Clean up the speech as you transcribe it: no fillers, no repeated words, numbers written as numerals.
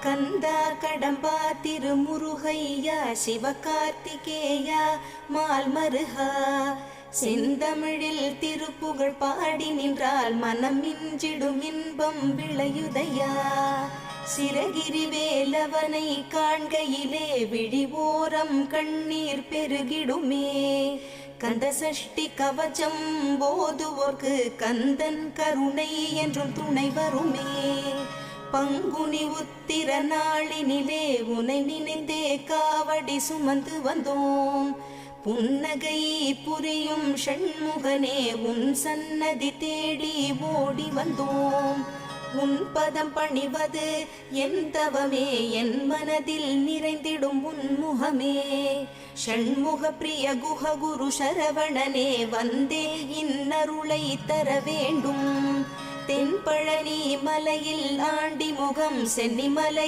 கந்தா கடம்பா திருமுருகையா சிவகார்த்திகேயா மால்மருகா செந்தமிழில் திருப்புகழ் பாடி நின்றால் மனம் மிஞ்சிடும் இன்பம் விளையுதையா சிரகிரி வேலவனை காண்கையிலே விழி ஓரம் கண்ணீர் பெருகிடுமே கந்த சஷ்டி கவச்சம் போதுவோர்க்கு கந்தன் கருணை என்றும் துணை வருமே பங்குனி உத்திர நாளினிலே உனை நினைந்தே காவடி சுமந்து வந்தோம் புன்னகை புரியும் ஷண்முகனே உன் சன்னதி தேடி ஓடி வந்தோம் உன் பதம் பணிவது என் தவமே என் மனதில் நிறைந்திடும் உன்முகமே ஷண்முக பிரிய குஹ குரு சரவணனே வந்தே இன்னருளை தர வேண்டும் தென்பழனி மலையில் ஆண்டி முகம் சென்னிமலை